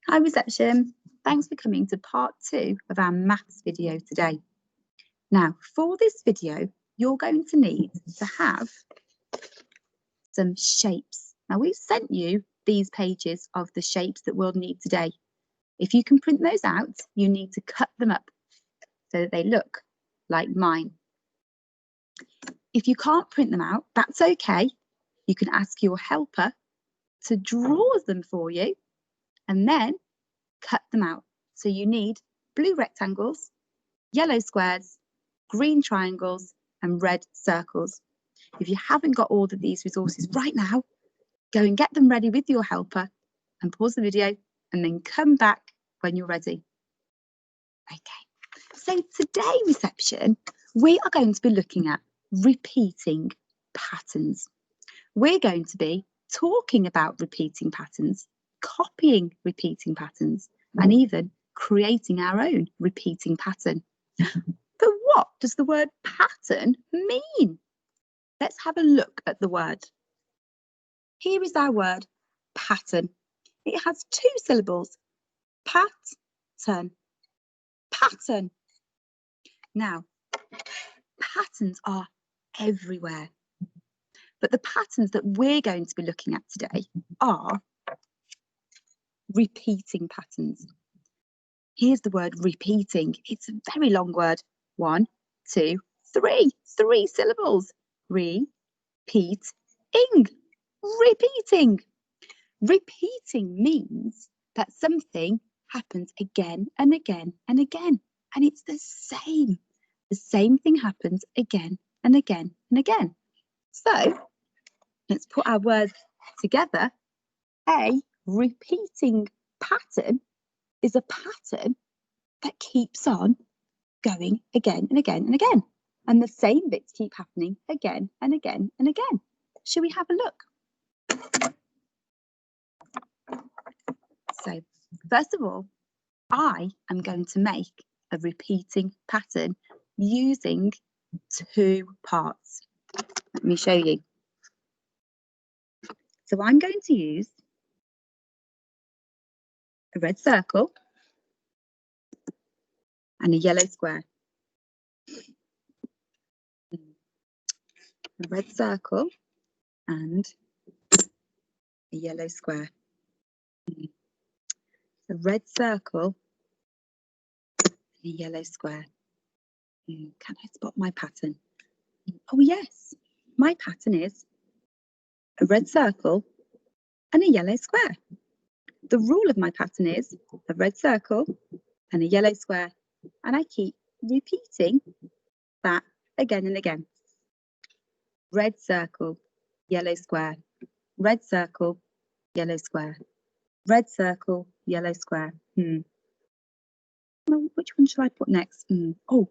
Hi reception, thanks for coming to part 2 of our maths video today. Now for this video you're going to need to have some shapes. Now we've sent you these pages of the shapes that we'll need today. If you can print those out, you need to cut them up so that they look like mine. If you can't print them out, that's okay. You can ask your helper to draw them for you and then cut them out. So you need blue rectangles, yellow squares, green triangles and red circles. If you haven't got all of these resources right now, go and get them ready with your helper and pause the video and then come back when you're ready. Okay, so today reception, we are going to be looking at repeating patterns. We're going to be talking about repeating patterns, copying repeating patterns, and even creating our own repeating pattern. But what does the word pattern mean? Let's have a look at the word. Here is our word pattern. It has 2 syllables, pattern, pattern. Now, patterns are everywhere, but the patterns that we're going to be looking at today are repeating patterns. Here's the word repeating. It's a very long word. 1, 2, 3. 3 syllables. Repeating. Repeating. Repeating means that something happens again and again and again. And it's the same. The same thing happens again and again and again. So let's put our words together. A repeating pattern is a pattern that keeps on going again and again and again. And the same bits keep happening again and again and again. Shall we have a look? So, first of all, I am going to make a repeating pattern using 2 parts. Let me show you. So I'm going to use a red circle and a yellow square. A red circle and a yellow square. A red circle and a yellow square. Can I spot my pattern? Oh yes, my pattern is a red circle and a yellow square. The rule of my pattern is a red circle and a yellow square, and I keep repeating that again and again. Red circle, yellow square, red circle, yellow square, red circle, yellow square. Well, which one should I put next? Oh,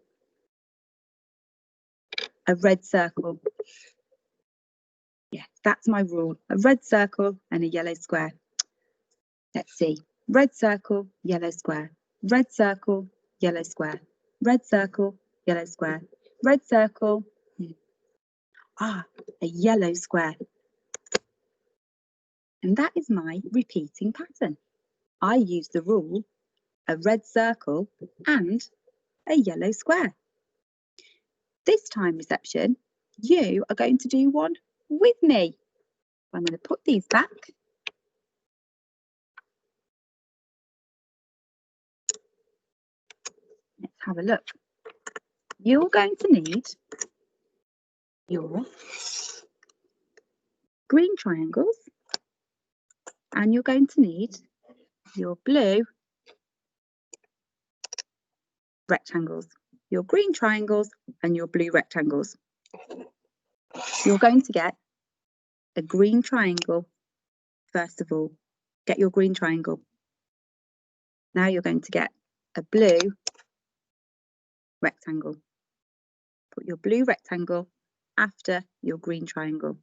a red circle. Yes, that's my rule. A red circle and a yellow square. Let's see. Red circle, yellow square. Red circle, yellow square. Red circle, yellow square. Red circle. A yellow square. And that is my repeating pattern. I use the rule, a red circle and a yellow square. This time, reception, you are going to do one with me. I'm going to put these back. Let's have a look. You're going to need your green triangles and you're going to need your blue rectangles. Your green triangles and your blue rectangles. You're going to get a green triangle first of all. Get your green triangle. Now you're going to get a blue rectangle. Put your blue rectangle after your green triangle.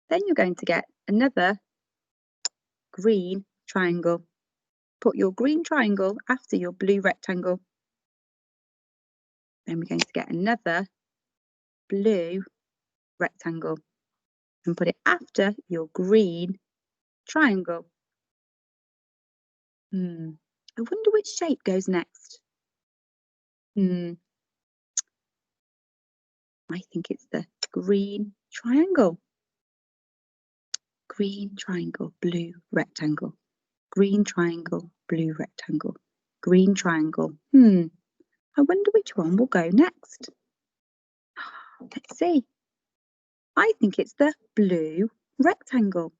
Then you're going to get another green triangle. Put your green triangle after your blue rectangle. Then we're going to get another blue rectangle and put it after your green triangle. I wonder which shape goes next. I think it's the green triangle. Green triangle, blue rectangle. Green triangle, blue rectangle. Green triangle. I wonder which one will go next. Let's see. I think it's the blue rectangle.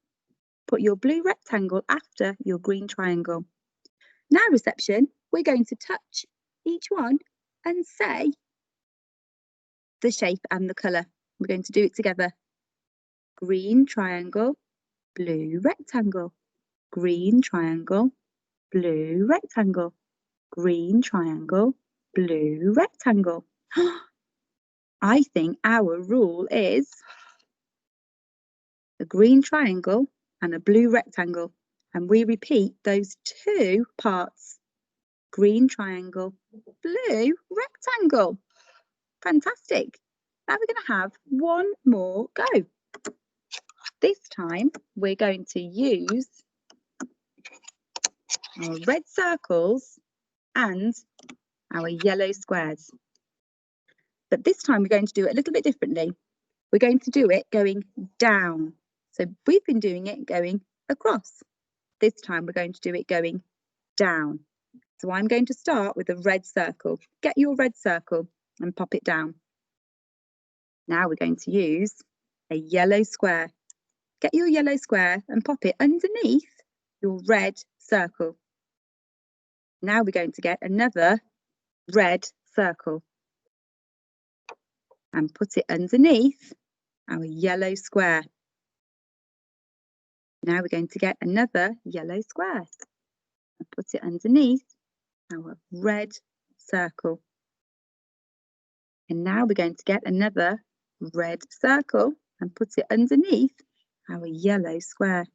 Put your blue rectangle after your green triangle. Now, reception, we're going to touch each one and say the shape and the colour. We're going to do it together. Green triangle, blue rectangle. Green triangle, blue rectangle. Green triangle, blue rectangle. I think our rule is a green triangle and a blue rectangle. And we repeat those two parts. Green triangle, blue rectangle. Fantastic. Now we're going to have one more go. This time we're going to use our red circles and our yellow squares. But this time we're going to do it a little bit differently. We're going to do it going down. So we've been doing it going across. This time we're going to do it going down. So I'm going to start with a red circle. Get your red circle and pop it down. Now we're going to use a yellow square. Get your yellow square and pop it underneath your red circle. Now we're going to get another red circle and put it underneath our yellow square. Now we're going to get another yellow square and put it underneath our red circle. And now we're going to get another red circle and put it underneath our yellow square.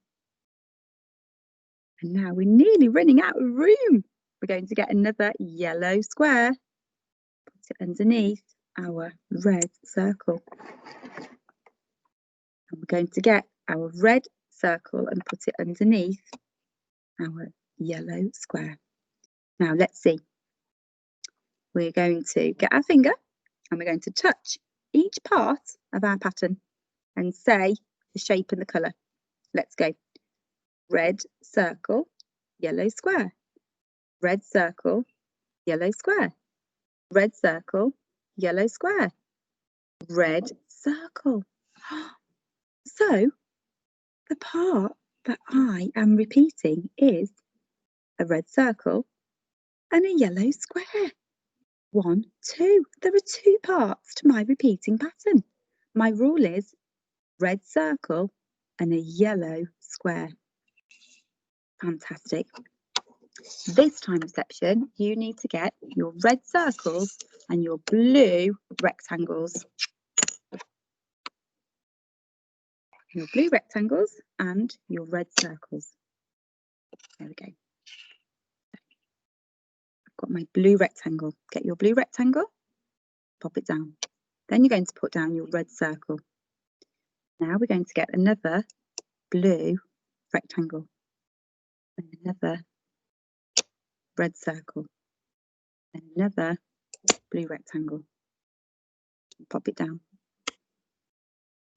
And now we're nearly running out of room. We're going to get another yellow square, put it underneath our red circle. And we're going to get our red circle and put it underneath our yellow square. Now let's see. We're going to get our finger and we're going to touch each part of our pattern and say the shape and the colour. Let's go. Red circle, yellow square. Red circle, yellow square. Red circle, yellow square. Red circle. So the part that I am repeating is a red circle and a yellow square. 1, 2. There are 2 parts to my repeating pattern. My rule is red circle and a yellow square. Fantastic. This time, reception, you need to get your red circles and your blue rectangles. Your blue rectangles and your red circles. There we go. I've got my blue rectangle. Get your blue rectangle, pop it down. Then you're going to put down your red circle. Now we're going to get another blue rectangle and another red circle and another blue rectangle. Pop it down.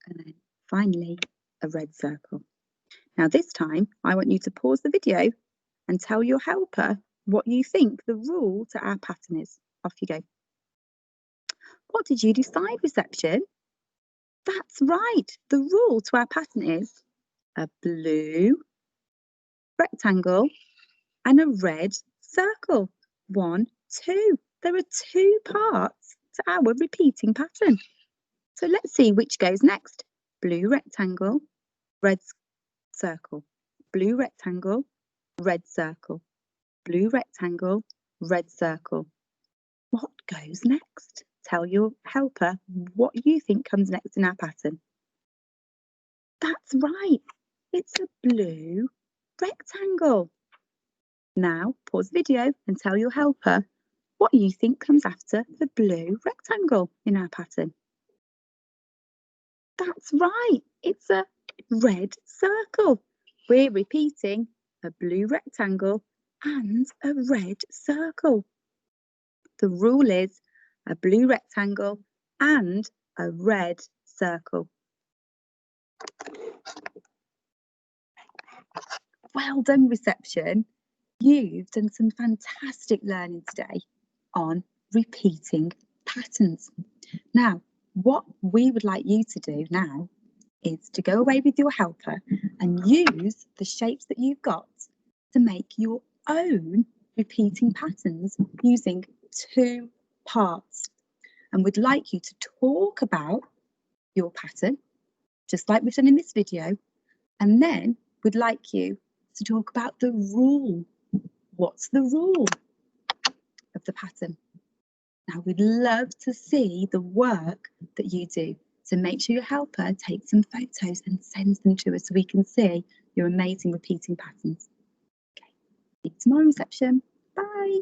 And then finally a red circle. Now this time I want you to pause the video and tell your helper what you think the rule to our pattern is. Off you go. What did you decide, reception? That's right. The rule to our pattern is a blue rectangle and a red circle. 1, 2. There are 2 parts to our repeating pattern. So let's see which goes next. Blue rectangle, red circle. Blue rectangle, red circle. Blue rectangle, red circle. What goes next? Tell your helper what you think comes next in our pattern. That's right. It's a blue rectangle. Now pause the video and tell your helper what you think comes after the blue rectangle in our pattern. That's right. It's a red circle. We're repeating a blue rectangle and a red circle. The rule is a blue rectangle and a red circle. Well done, reception. You've done some fantastic learning today on repeating patterns. Now, what we would like you to do now is to go away with your helper and use the shapes that you've got to make your own repeating patterns using 2 parts. And we'd like you to talk about your pattern, just like we've done in this video, and then we'd like you to talk about the rule. What's the rule of the pattern? Now, we'd love to see the work that you do. So make sure your helper takes some photos and sends them to us so we can see your amazing repeating patterns. Okay, see you tomorrow, reception. Bye.